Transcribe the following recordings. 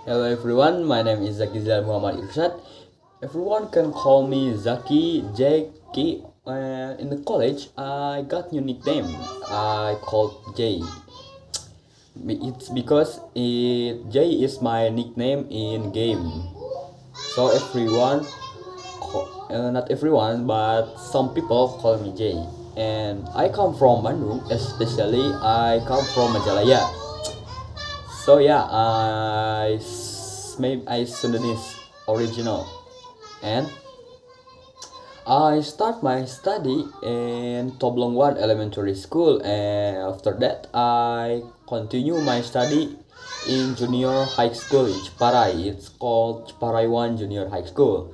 Hello everyone, my name is Zakizal Muhammad Irshad. Everyone can call me Zaki, Jaki. In the college, I got new nickname. I called J. It's because J is my nickname in game. So not everyone, but some people call me J. And I come from Bandung, especially I come from Majalaya. So yeah, maybe I Sundanese original, and I start my study in Toblong 1 Elementary School, and after that I continue my study in junior high school in Ciparai. It's called Ciparai 1 Junior High School.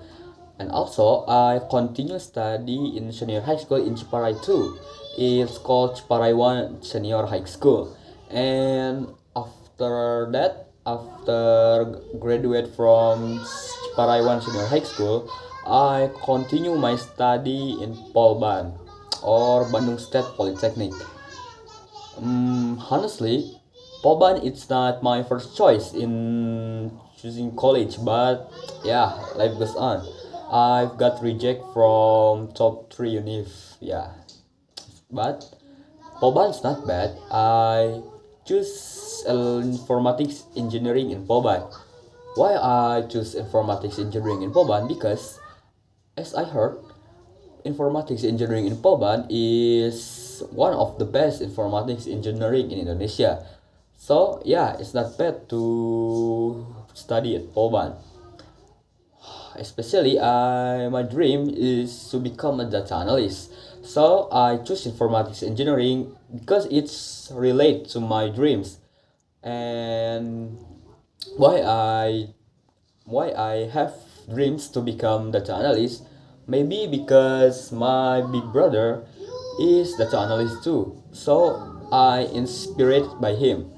And also I continue study in senior high school in Ciparai 2. It's called Ciparai 1 Senior High School. And after that, after graduate from Ciparai 1 Senior High School, I continue my study in Polban or Bandung State Polytechnic. Honestly, Polban it's not my first choice in choosing college, but yeah, life goes on. I've got reject from top 3 univ, yeah, but Polban's not bad. I choose informatics engineering in Polban. Why I choose informatics engineering in Polban? Because as I heard, informatics engineering in Polban is one of the best informatics engineering in Indonesia. So yeah, it's not bad to study at Polban. Especially, my dream is to become a data analyst. So I choose informatics engineering because it's relate to my dreams. And why I why I have dreams to become data analyst? Maybe because my big brother is data analyst too. So I inspired by him.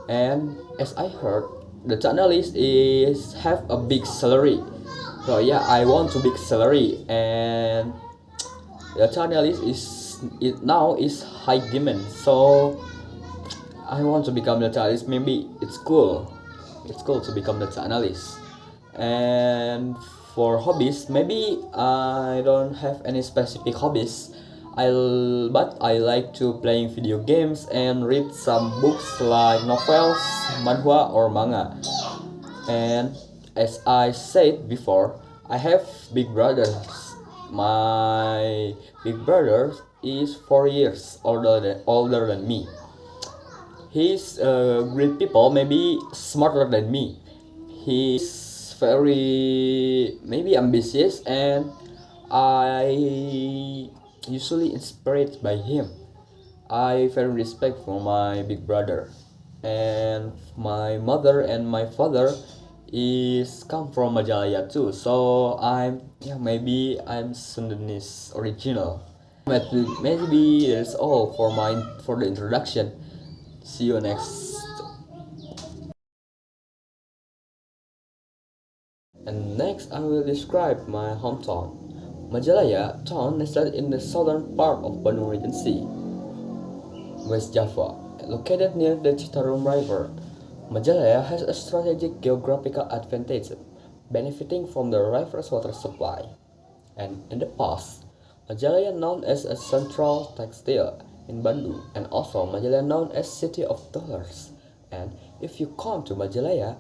And as I heard, data analyst is have a big salary. So yeah, I want to big salary, and data analyst is it now is high demand. So I want to become data analyst. Maybe it's cool. It's cool to become data analyst. And for hobbies, maybe I don't have any specific hobbies. But I like to playing video games and read some books like novels, manhwa or manga. And as I said before, I have big brothers. My big brother is 4 years older than me. He's great people, maybe smarter than me. He's very maybe ambitious, and I usually inspired by him. I very respect for my big brother, and my mother and my father is come from Majalaya too. So maybe I'm Sundanese original. But maybe that's all for the introduction. See you next. And next I will describe my hometown. Majalaya town nestled in the southern part of Bandung Regency, West Java, located near the Citarum River. Majalaya has a strategic geographical advantage, benefiting from the river's water supply. And in the past, Majalaya known as a central textile in Bandung, and also Majalaya known as City of Dollars. And if you come to Majalaya,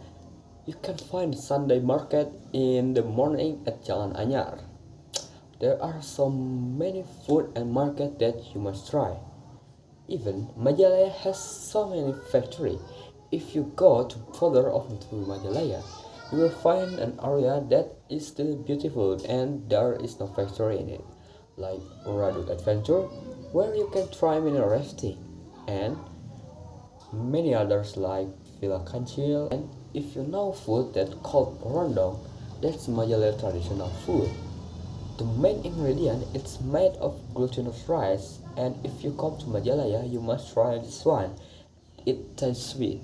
you can find Sunday market in the morning at Jalan Anyar. There are so many food and market that you must try. Even Majalaya has so many factories. If you go to further off into Majalaya, you will find an area that is still beautiful and there is no factory in it, like Radut Adventure, where you can try mineral rafting, and many others like Villa Kancil. And if you know food that called rondong, that's Majalaya traditional food. The main ingredient is made of glutinous rice, and if you come to Majalaya, you must try this one. It tastes sweet.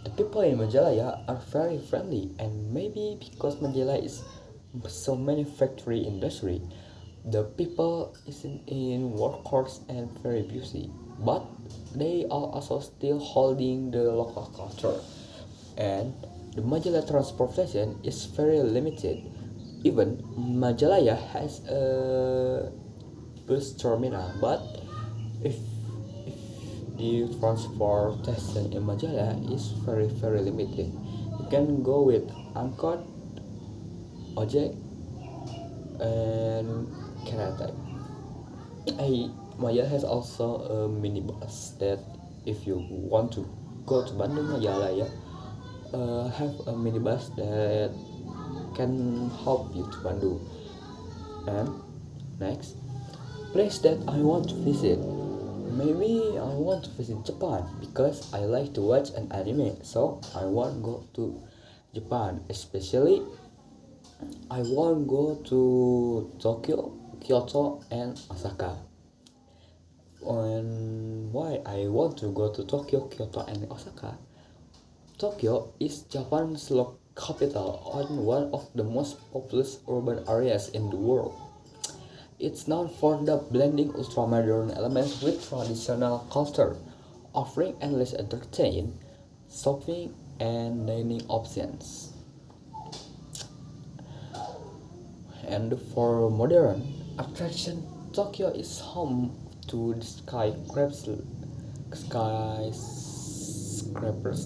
The people in Majalaya are very friendly, and maybe because Majalaya is so many factory industry, the people is in workforce and very busy, but they are also still holding the local culture. And The Majalaya transportation is very limited. Even Majalaya has a bus terminal, but if the transportation in Majalaya is very limited. You can go with angkot, ojek, and kereta. Majalaya has also a minibus that if you want to go to Bandung Majalaya, have a minibus that can help you to Bandung. And next, place that I want to visit. Maybe I want to visit Japan because I like to watch an anime, so I want to go to Japan. Especially, I want to go to Tokyo, Kyoto, and Osaka. And why I want to go to Tokyo, Kyoto, and Osaka? Tokyo is Japan's capital and one of the most populous urban areas in the world. It's known for the blending ultra-modern elements with traditional culture, offering endless entertainment, shopping, and dining options. And for modern attraction, Tokyo is home to the skyscrapers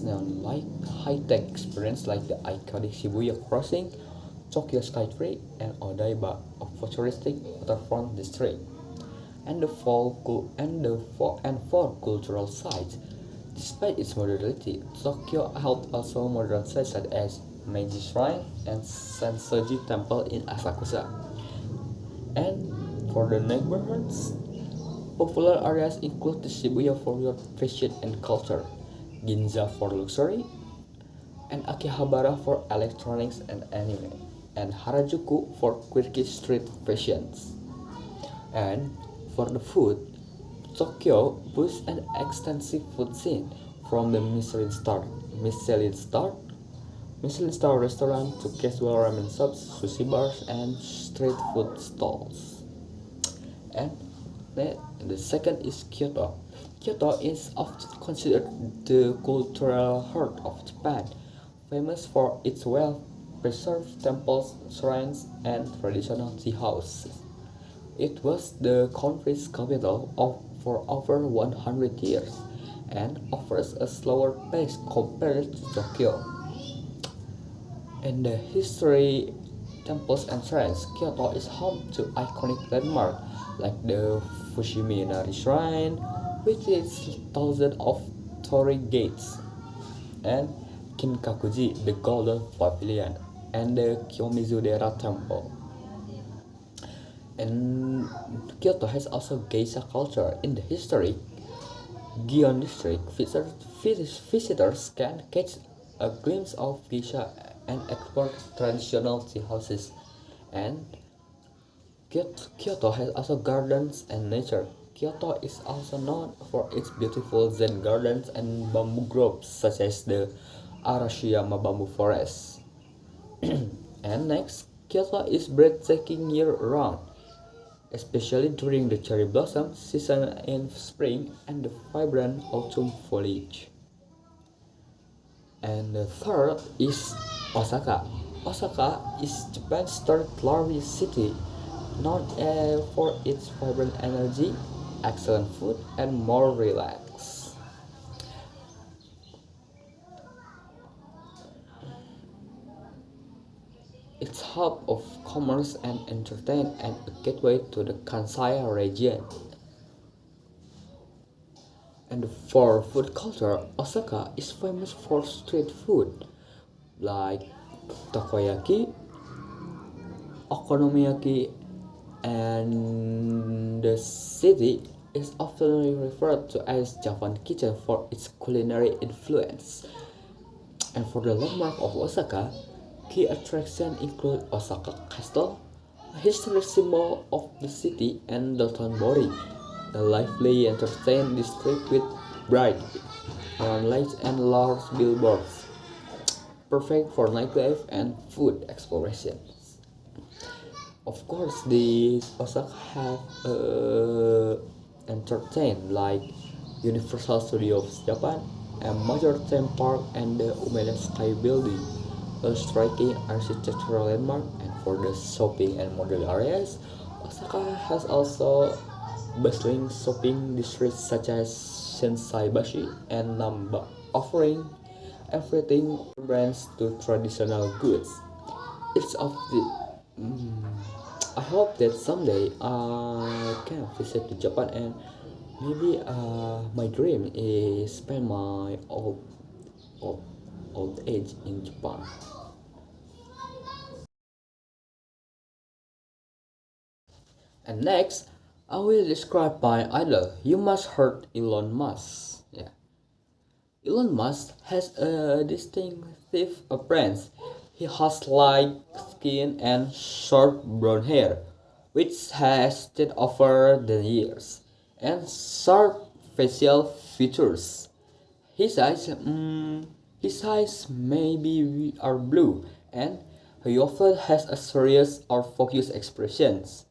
now, like high-tech experience like the iconic Shibuya Crossing, Tokyo Skytree, and Odaiba, a futuristic waterfront district. And for cultural sites, despite its modernity, Tokyo held also modern sites such as Meiji Shrine and Sensoji Temple in Asakusa. And for the neighborhoods, popular areas include the Shibuya for your fashion and culture, Ginza for luxury, and Akihabara for electronics and anime, and Harajuku for quirky street fashions. And for the food, Tokyo boasts an extensive food scene, from the Michelin star restaurant to casual ramen shops, sushi bars, and street food stalls. And the second is Kyoto. Kyoto is often considered the cultural heart of Japan, famous for its well-preserved temples, shrines, and traditional tea houses. It was the country's capital for over 100 years and offers a slower pace compared to Tokyo. In the history, temples and shrines, Kyoto is home to iconic landmarks like the Fushimi Inari Shrine, with its thousands of torii gates, and Kinkakuji, the Golden Pavilion, and the Kiyomizu-dera Temple. And Kyoto has also geisha culture. In the history, Gion District, visitors can catch a glimpse of geisha and explore traditional tea houses. And Kyoto has also gardens and nature. Kyoto is also known for its beautiful zen gardens and bamboo groves such as the Arashiyama bamboo forest. And next, Kyoto is breathtaking year-round, especially during the cherry blossom season in spring and the vibrant autumn foliage. And the third is Osaka. Osaka is Japan's third largest city, known for its vibrant energy, excellent food, and more relaxed. It's hub of commerce and entertainment and a gateway to the Kansai region. And for food culture, Osaka is famous for street food like takoyaki, okonomiyaki, and the city is often referred to as Japan kitchen for its culinary influence. And for the landmark of Osaka, key attractions include Osaka Castle, a historic symbol of the city, and Dotonbori, a lively entertainment district with bright neon lights and large billboards, perfect for nightlife and food exploration. Of course, these Osaka have entertained like Universal Studios Japan, a major theme park, and the Umeda Sky Building. a striking architectural landmark, and for the shopping and model areas, Osaka has also bustling shopping districts such as Shinsaibashi and Namba, offering everything from brands to traditional goods. It's of the I hope that someday I can visit to Japan, and maybe my dream is spend my old, old age in Japan. And next, I will describe my idol. You must heard Elon Musk. Yeah. Elon Musk has a distinctive appearance. He has light skin and short brown hair, which has stayed over the years, and sharp facial features. His eyes, his eyes maybe are blue, and he often has a serious or focused expressions.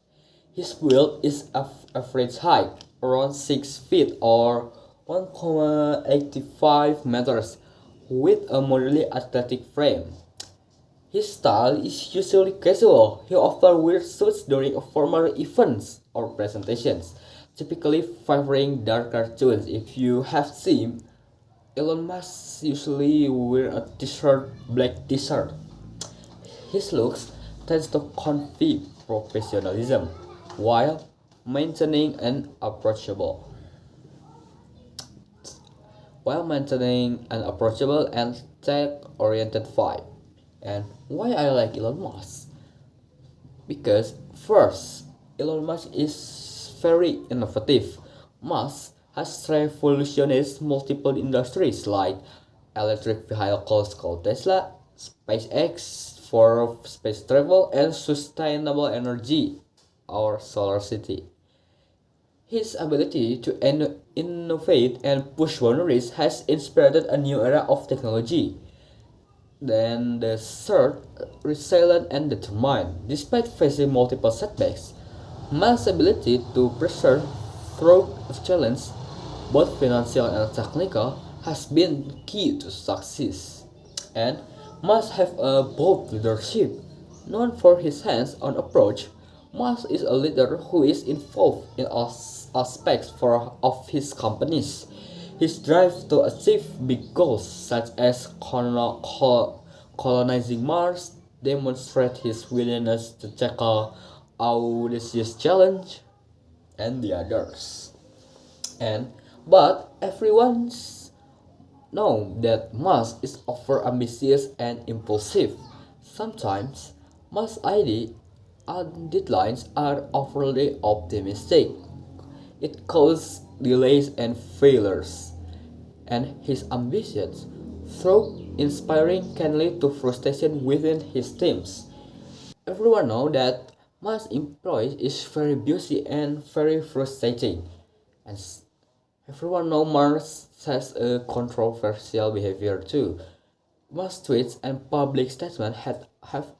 His build is average height, around 6 feet or 1,85 meters, with a moderately athletic frame. His style is usually casual. He often wears suits during formal events or presentations, typically favoring darker tones. If you have seen, Elon Musk usually wear a t-shirt, black t-shirt. His looks tends to convey professionalism while maintaining an approachable and tech-oriented vibe. And why I like Elon Musk? Because first, Elon Musk is very innovative. Musk has revolutionized multiple industries like electric vehicles called Tesla, SpaceX for space travel, and sustainable energy, our solar city. His ability to innovate and push boundaries has inspired a new era of technology. Then the third, resilient and determined. Despite facing multiple setbacks, Musk's ability to persevere through challenge, both financial and technical, has been key to success. And Musk have a bold leadership. Known for his hands-on approach, Musk is a leader who is involved in all aspects of his companies. His drive to achieve big goals such as colonizing Mars demonstrates his willingness to tackle audacious challenge and the others. And but everyone's know that Musk is over ambitious and impulsive. Sometimes Musk's ideas and deadlines are overly optimistic. It causes delays and failures, and his ambitions, though inspiring, can lead to frustration within his teams. Everyone knows that Musk employees is very busy and very frustrating, and everyone knows Mars has a controversial behavior too. Musk's tweets and public statements have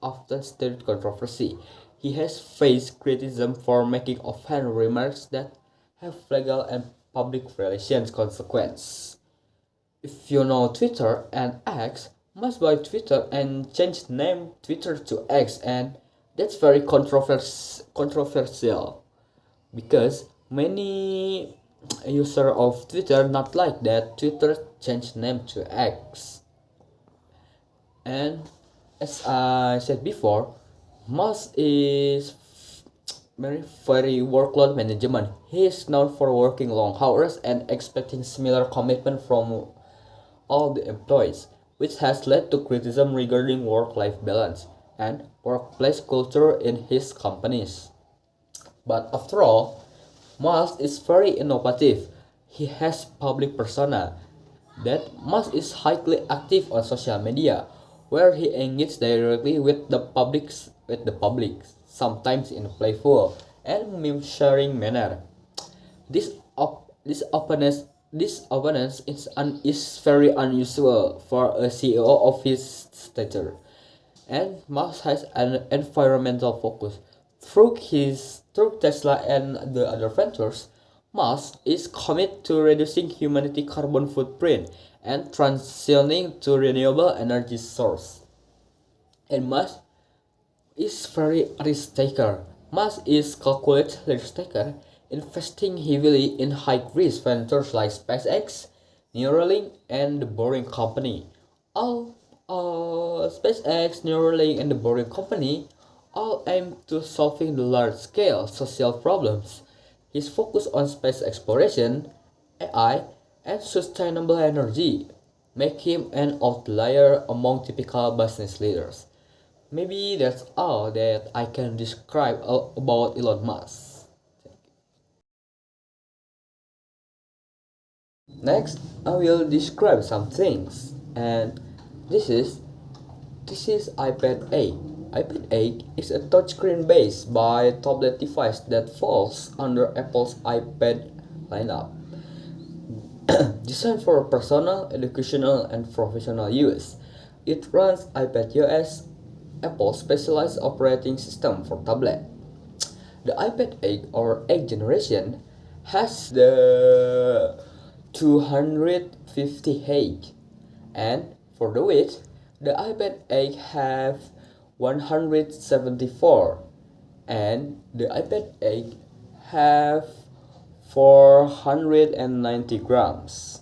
often stirred controversy. He has faced criticism for making offhand remarks that have legal and public relations consequences. If you know Twitter and X, Musk buy Twitter and change name Twitter to X, and that's very controversial because many user of Twitter not like that Twitter changed name to X. And as I said before, Musk is very workload management. He is known for working long hours and expecting similar commitment from all the employees, which has led to criticism regarding work-life balance and workplace culture in his companies. But after all, Musk is very innovative. He has public persona. That Musk is highly active on social media, where he engages directly with the public, sometimes in a playful and meme-sharing manner. This this openness is very unusual for a CEO of his stature, and Musk has an environmental focus. Through Tesla and the other ventures, Musk is committed to reducing humanity carbon footprint and transitioning to renewable energy source. And Musk is very risk taker. Musk is calculated risk taker, investing heavily in high risk ventures like SpaceX, Neuralink, and the Boring Company. All SpaceX, Neuralink, and the Boring Company all aim to solving the large-scale social problems. His focus on space exploration, AI, and sustainable energy make him an outlier among typical business leaders. Maybe that's all that I can describe about Elon Musk. Next, I will describe some things, and this is this is iPad 8. iPad 8 is a touchscreen based by tablet device that falls under Apple's iPad lineup. Designed for personal, educational, and professional use, it runs iPadOS, Apple's specialized operating system for tablet. The iPad 8 or 8th generation has the 250H, and for the width, the iPad 8 have 174, and the iPad 8 have 490 grams.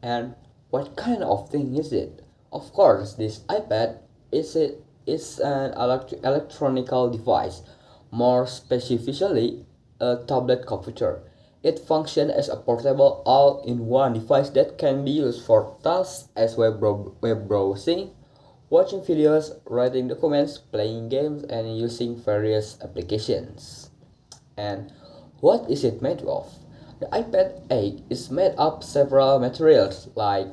And what kind of thing is it? Of course, this iPad is an electronical device, more specifically a tablet computer. It functions as a portable all-in-one device that can be used for tasks as web browsing, watching videos, writing documents, playing games, and using various applications. And what is it made of? The iPad 8 is made of several materials like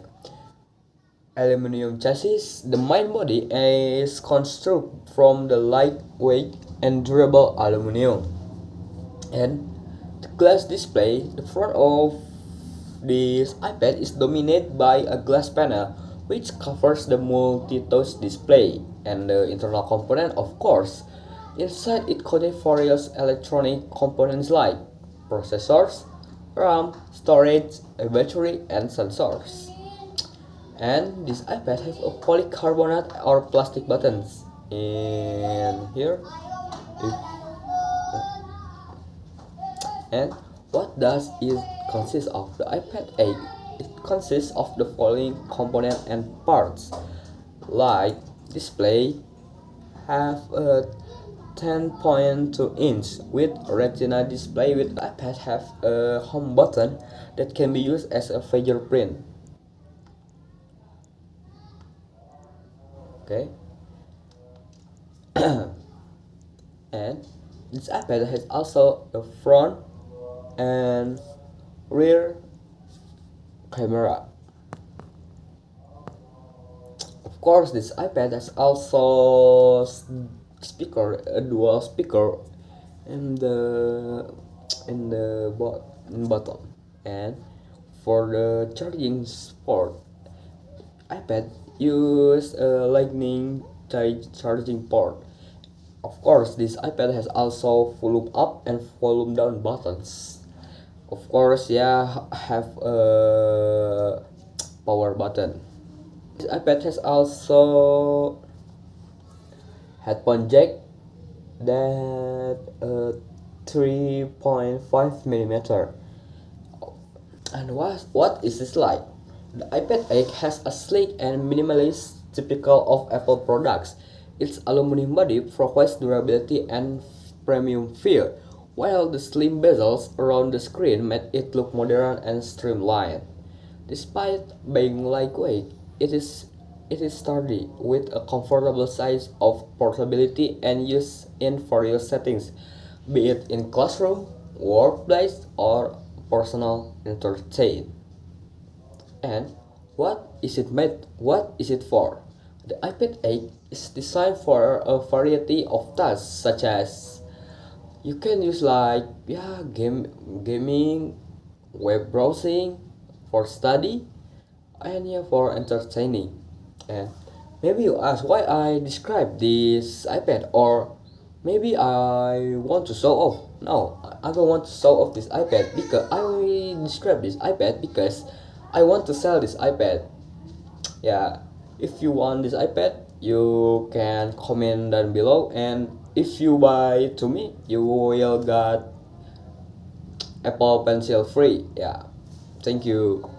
aluminum chassis. The main body is constructed from the lightweight and durable aluminum. And the glass display, the front of this iPad is dominated by a glass panel which covers the multi-touch display and the internal component, of course. Inside it contains various electronic components like processors, RAM, storage, a battery, and sensors. And this iPad has a polycarbonate or plastic buttons in here. And what does it consist of? The iPad 8 it consists of the following components and parts, like display have a 10.2-inch with Retina display. With iPad have a home button that can be used as a fingerprint. Okay. And this iPad has also a front and rear camera. Of course, this iPad has also speaker, a dual speaker in the bottom. And for the charging port, iPad use a lightning charging port. Of course, this iPad has also volume up and volume down buttons. Of course, yeah, have a power button. This iPad has also headphone jack that 3.5 millimeter. And what is this like? The iPad 8 has a sleek and minimalist typical of Apple products. Its aluminum body provides durability and premium feel, while the slim bezels around the screen made it look modern and streamlined. Despite being lightweight, it is sturdy with a comfortable size of portability and use in various settings, be it in classroom, workplace, or personal entertainment. And what is it made? What is it for? The iPad 8 is designed for a variety of tasks such as you can use like gaming, web browsing, for study, and yeah, for entertaining. And maybe you ask why I describe this iPad, or maybe I want to show off. No, I don't want to show off this iPad because I describe this iPad because I want to sell this iPad. Yeah, if you want this iPad, You can comment down below, and if you buy to me, you will get Apple Pencil free. Yeah, thank you.